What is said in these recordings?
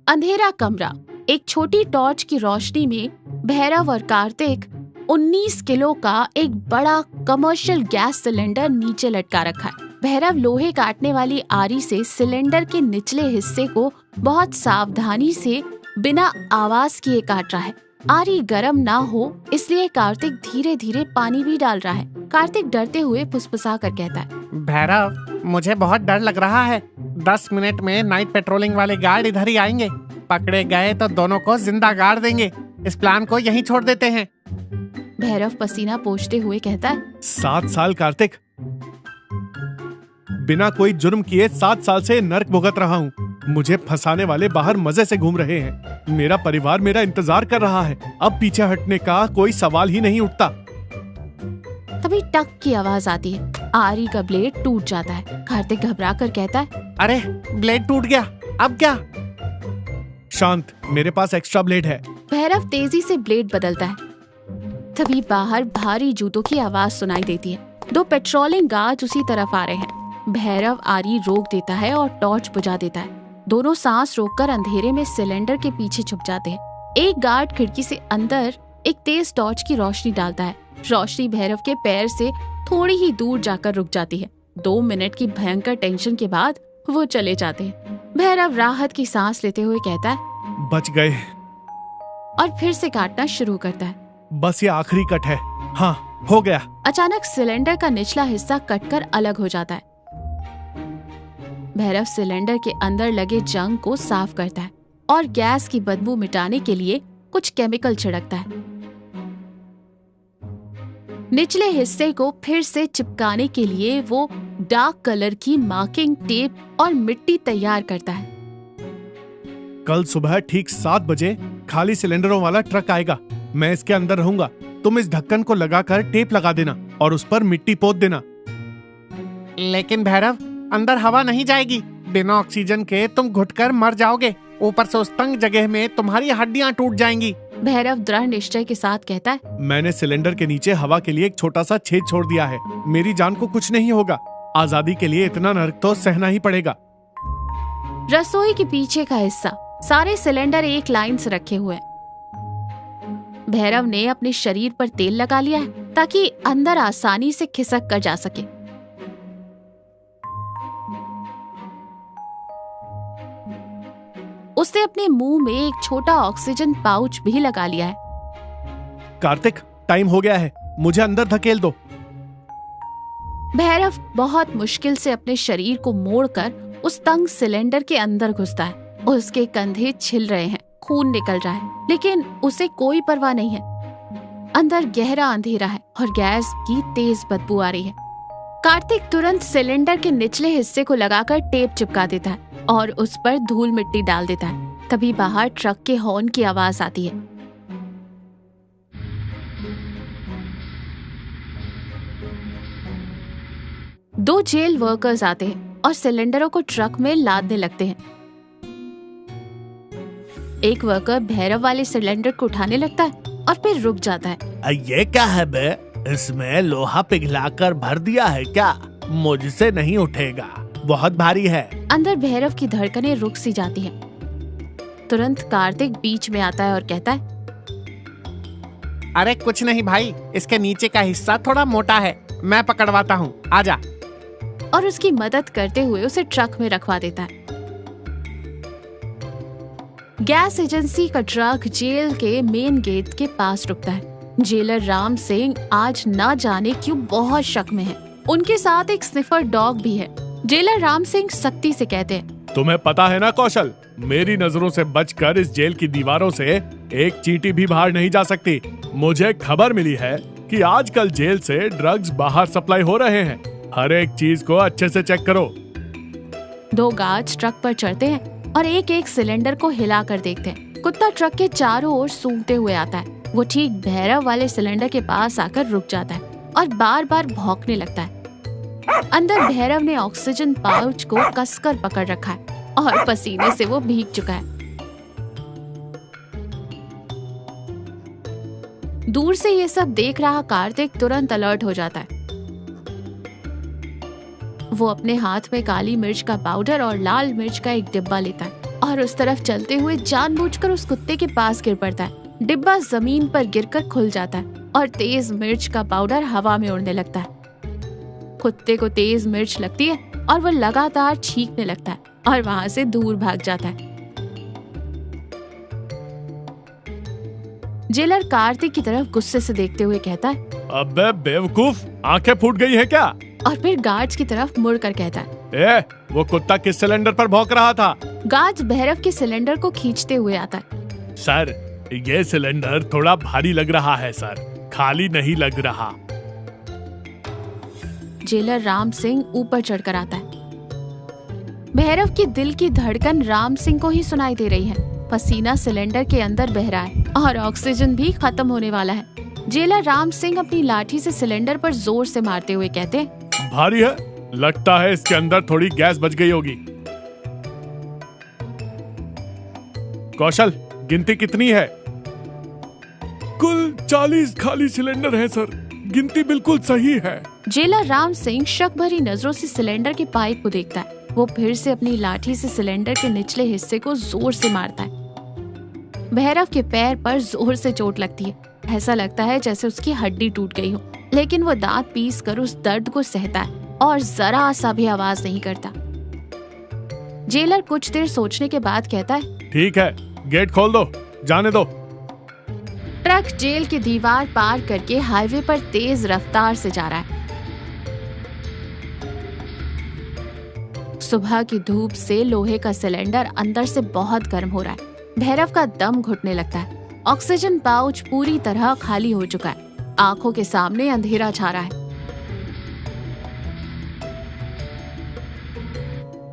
अंधेरा कमरा। एक छोटी टॉर्च की रोशनी में भैरव और कार्तिक 19 किलो का एक बड़ा कमर्शियल गैस सिलेंडर नीचे लटका रखा है। भैरव लोहे काटने वाली आरी से सिलेंडर के निचले हिस्से को बहुत सावधानी से बिना आवाज किए काट रहा है। आरी गर्म ना हो इसलिए कार्तिक धीरे धीरे पानी भी डाल रहा है। कार्तिक डरते हुए फुसफुसा कर कहता है, भैरव मुझे बहुत डर लग रहा है। 10 मिनट में नाइट पेट्रोलिंग वाले गार्ड इधर ही आएंगे। पकड़े गए तो दोनों को जिंदा गाड़ देंगे। इस प्लान को यहीं छोड़ देते हैं। भैरव पसीना पोंछते हुए कहता है, 7 साल कार्तिक, बिना कोई जुर्म किए 7 साल से नर्क भुगत रहा हूँ। मुझे फंसाने वाले बाहर मजे से घूम रहे हैं। मेरा परिवार मेरा इंतजार कर रहा है। अब पीछे हटने का कोई सवाल ही नहीं उठता। तभी टक की आवाज आती है। आरी का ब्लेड टूट जाता है। कार्तिक घबरा कर कहता है, अरे ब्लेड टूट गया, अब क्या? शांत, मेरे पास एक्स्ट्रा ब्लेड है। भैरव तेजी से ब्लेड बदलता है। तभी बाहर भारी जूतों की आवाज सुनाई देती है। 2 पेट्रोलिंग गार्ड उसी तरफ आ रहे हैं। भैरव आरी रोक देता है और टॉर्च बुझा देता है। दोनों सांस रोककर अंधेरे में सिलेंडर के पीछे छुप जाते हैं। एक गार्ड खिड़की से अंदर एक तेज टॉर्च की रोशनी डालता है। रोशनी भैरव के पैर से थोड़ी ही दूर जाकर रुक जाती है। 2 मिनट की भयंकर टेंशन के बाद वो चले जाते हैं। भैरव राहत की सांस लेते हुए कहता है, बच गए। और फिर से काटना शुरू करता है। बस ये आखिरी कट है। हाँ, हो गया। अचानक सिलेंडर का निचला हिस्सा कटकर अलग हो जाता है। भैरव सिलेंडर के अंदर लगे जंग को साफ करता है और गैस की बदबू मिटाने के लिए कुछ केमिकल छिड़कता है। निचले हिस्से को फिर से चिपकाने के लिए वो डार्क कलर की मार्किंग टेप और मिट्टी तैयार करता है। कल सुबह ठीक 7 बजे खाली सिलेंडरों वाला ट्रक आएगा। मैं इसके अंदर रहूंगा। तुम इस ढक्कन को लगाकर टेप लगा देना और उस पर मिट्टी पोत देना। लेकिन भैरव, अंदर हवा नहीं जाएगी। बिना ऑक्सीजन के तुम घुटकर मर जाओगे। ऊपर से उस तंग जगह में तुम्हारी हड्डियां टूट जाएंगी। भैरव दृढ़ निश्चय के साथ कहता है, मैंने सिलेंडर के नीचे हवा के लिए एक छोटा सा छेद छोड़ दिया है। मेरी जान को कुछ नहीं होगा। आजादी के लिए इतना नर्क तो सहना ही पड़ेगा। रसोई के पीछे का हिस्सा सारे सिलेंडर एक लाइन से रखे हुए हैं। भैरव ने अपने शरीर पर तेल लगा लिया है ताकि अंदर आसानी से खिसक कर जा सके। उसने अपने मुंह में एक छोटा ऑक्सीजन पाउच भी लगा लिया है। कार्तिक, टाइम हो गया है। मुझे अंदर धकेल दो। भैरव बहुत मुश्किल से अपने शरीर को मोड़कर उस तंग सिलेंडर के अंदर घुसता है। उसके कंधे छिल रहे हैं, खून निकल रहा है, लेकिन उसे कोई परवाह नहीं है। अंदर गहरा अंधेरा है और गैस की तेज बदबू आ रही है। कार्तिक तुरंत सिलेंडर के निचले हिस्से को लगाकर टेप चिपका देता है और उस पर धूल मिट्टी डाल देता है। तभी बाहर ट्रक के हॉर्न की आवाज आती है। दो जेल वर्कर्स आते हैं और सिलेंडरों को ट्रक में लादने लगते हैं। एक वर्कर भैरव वाले सिलेंडर को उठाने लगता है और फिर रुक जाता है। ये क्या है बे? इसमें लोहा पिघलाकर भर दिया है क्या? मुझसे नहीं उठेगा, बहुत भारी है। अंदर भैरव की धड़कनें रुक सी जाती हैं। तुरंत कार्तिक बीच में आता है और कहता है, अरे कुछ नहीं भाई, इसके नीचे का हिस्सा थोड़ा मोटा है, मैं पकड़वाता हूँ, आजा। और उसकी मदद करते हुए उसे ट्रक में रखवा देता है। गैस एजेंसी का ट्रक जेल के मेन गेट के पास रुकता है। जेलर राम सिंह आज ना जाने क्यों बहुत शक में है। उनके साथ एक स्निफर डॉग भी है। जेलर राम सिंह सख्ती से कहते हैं, तुम्हें पता है ना कौशल, मेरी नजरों से बचकर इस जेल की दीवारों से एक चींटी भी बाहर नहीं जा सकती। मुझे खबर मिली है कि आजकल जेल से ड्रग्स बाहर सप्लाई हो रहे हैं। हर एक चीज को अच्छे से चेक करो। 2 गार्ड्स ट्रक पर चढ़ते हैं और एक एक सिलेंडर को हिला कर देखते हैं। कुत्ता ट्रक के चारों ओर सूंघते हुए आता है। वो ठीक भैरव वाले सिलेंडर के पास आकर रुक जाता है और बार बार भौंकने लगता है। अंदर भैरव ने ऑक्सीजन पाउच को कसकर पकड़ रखा है और पसीने से वो भीग चुका है। दूर से ये सब देख रहा कार्तिक तुरंत अलर्ट हो जाता है। वो अपने हाथ में काली मिर्च का पाउडर और लाल मिर्च का एक डिब्बा लेता है और उस तरफ चलते हुए जानबूझकर उस कुत्ते के पास गिर पड़ता है। डिब्बा जमीन पर गिरकर खुल जाता है और तेज मिर्च का पाउडर हवा में उड़ने लगता है। कुत्ते को तेज मिर्च लगती है और वो लगातार छींकने लगता है और वहां से दूर भाग जाता है। जेलर कार्तिक की तरफ गुस्से से देखते हुए कहता है, अबे बेवकूफ, आंखें फूट गई है क्या? और फिर गार्ड्स की तरफ मुड़कर कहता है, वो कुत्ता किस सिलेंडर पर भौंक रहा था? गार्ड्स भैरव के सिलेंडर को खींचते हुए आता है। सर, ये सिलेंडर थोड़ा भारी लग रहा है सर, खाली नहीं लग रहा। जेलर राम सिंह ऊपर चढ़कर आता है। भैरव की दिल की धड़कन राम सिंह को ही सुनाई दे रही है। पसीना सिलेंडर के अंदर बह रहा है और ऑक्सीजन भी खत्म होने वाला है। जेलर राम सिंह अपनी लाठी से सिलेंडर पर जोर से मारते हुए कहते हैं, भारी है, लगता है इसके अंदर थोड़ी गैस बच गई होगी। कौशल, गिनती कितनी है? कुल 40 खाली सिलेंडर है सर, गिनती बिल्कुल सही है। जेलर राम सिंह शक भरी नजरों से सिलेंडर के पाइप को देखता है। वो फिर से अपनी लाठी से सिलेंडर के निचले हिस्से को जोर से मारता है। भैरव के पैर पर जोर से चोट लगती है। ऐसा लगता है जैसे उसकी हड्डी टूट गई हो, लेकिन वो दांत पीस कर उस दर्द को सहता है और जरा सा भी आवाज नहीं करता। जेलर कुछ देर सोचने के बाद कहता है, ठीक है, गेट खोल दो, जाने दो। ट्रक जेल की दीवार पार करके हाईवे पर तेज रफ्तार से जा रहा है। सुबह की धूप से लोहे का सिलेंडर अंदर से बहुत गर्म हो रहा है। भैरव का दम घुटने लगता है। ऑक्सीजन पाउच पूरी तरह खाली हो चुका है। आंखों के सामने अंधेरा छा रहा है।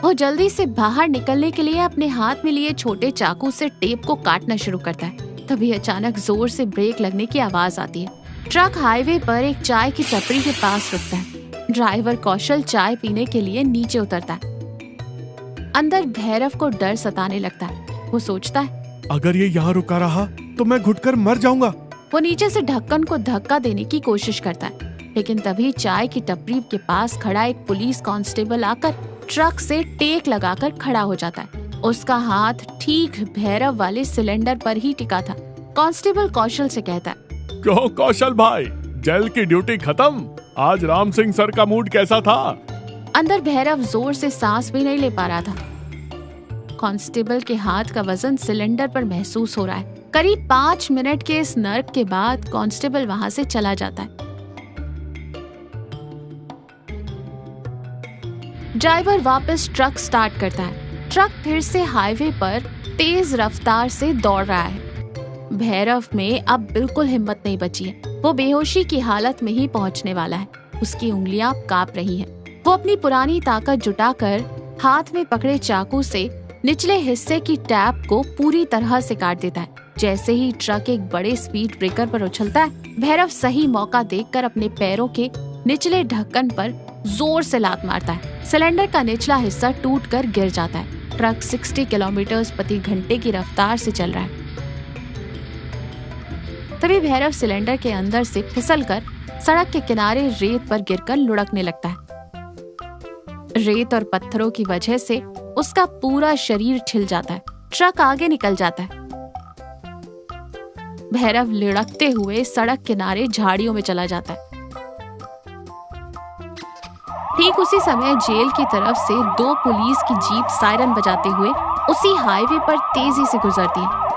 वो जल्दी से बाहर निकलने के लिए अपने हाथ में लिए छोटे चाकू से टेप को काटना शुरू करता है। तभी अचानक जोर से ब्रेक लगने की आवाज आती है। ट्रक हाईवे पर एक चाय की टपरी के पास रुकता है। ड्राइवर कौशल चाय पीने के लिए नीचे उतरता है। अंदर भैरव को डर सताने लगता है। वो सोचता है, अगर ये यहाँ रुका रहा तो मैं घुटकर मर जाऊंगा। वो नीचे से ढक्कन को धक्का देने की कोशिश करता है, लेकिन तभी चाय की टपरी के पास खड़ा एक पुलिस कांस्टेबल आकर ट्रक से टेक लगाकर खड़ा हो जाता है। उसका हाथ ठीक भैरव वाले सिलेंडर पर ही टिका था। कांस्टेबल कौशल से कहता है, क्यों कौशल भाई, जेल की ड्यूटी खत्म? आज राम सिंह सर का मूड कैसा था? अंदर भैरव जोर से सांस भी नहीं ले पा रहा था। कांस्टेबल के हाथ का वजन सिलेंडर पर महसूस हो रहा है। करीब 5 मिनट के इस नर्क के बाद कांस्टेबल वहां से चला जाता है। ड्राइवर वापस ट्रक स्टार्ट करता है। ट्रक फिर से हाईवे पर तेज रफ्तार से दौड़ रहा है। भैरव में अब बिल्कुल हिम्मत नहीं बची है। वो बेहोशी की हालत में ही पहुंचने वाला है। उसकी उंगलियां कांप रही हैं। वो अपनी पुरानी ताकत जुटाकर हाथ में पकड़े चाकू से निचले हिस्से की टैप को पूरी तरह से काट देता है। जैसे ही ट्रक एक बड़े स्पीड ब्रेकर पर उछलता है, भैरव सही मौका देखकर अपने पैरों के निचले ढक्कन पर जोर से लात मारता है। सिलेंडर का निचला हिस्सा टूटकर गिर जाता है। ट्रक 60 किलोमीटर प्रति घंटे की रफ्तार से चल रहा है। तभी भैरव सिलेंडर के अंदर से फिसलकर सड़क के किनारे रेत पर गिरकर लुढ़कने लगता है। रेत और पत्थरों की वजह से उसका पूरा शरीर छिल जाता है। ट्रक आगे निकल जाता है। भैरव लुढ़कते हुए सड़क किनारे झाड़ियों में चला जाता है। ठीक उसी समय जेल की तरफ से 2 पुलिस की जीप सायरन बजाते हुए उसी हाईवे पर तेजी से गुजरती है।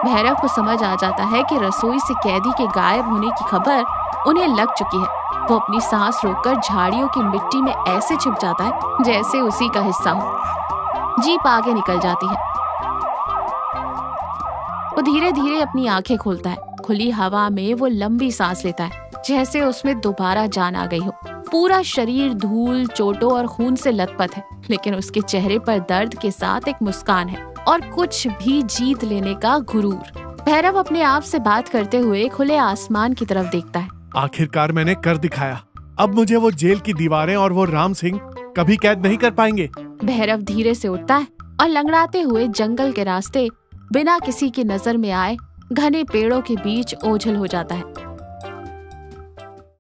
भैरव को समझ आ जाता है कि रसोई से कैदी के गायब होने की खबर उन्हें लग चुकी है। वो अपनी सांस रोककर झाड़ियों की मिट्टी में ऐसे छिप जाता है जैसे उसी का हिस्सा हो। जीप आगे निकल जाती है। वो धीरे धीरे अपनी आंखें खोलता है। खुली हवा में वो लंबी सांस लेता है, जैसे उसमें दोबारा जान आ गई हो। पूरा शरीर धूल, चोटों और खून से लथपथ है, लेकिन उसके चेहरे पर दर्द के साथ एक मुस्कान है और कुछ भी जीत लेने का गुरूर। भैरव अपने आप से बात करते हुए खुले आसमान की तरफ देखता है। आखिरकार मैंने कर दिखाया। अब मुझे वो जेल की दीवारें और वो राम सिंह कभी कैद नहीं कर पाएंगे। भैरव धीरे से उठता है और लंगड़ाते हुए जंगल के रास्ते बिना किसी की नजर में आए घने पेड़ों के बीच ओझल हो जाता है।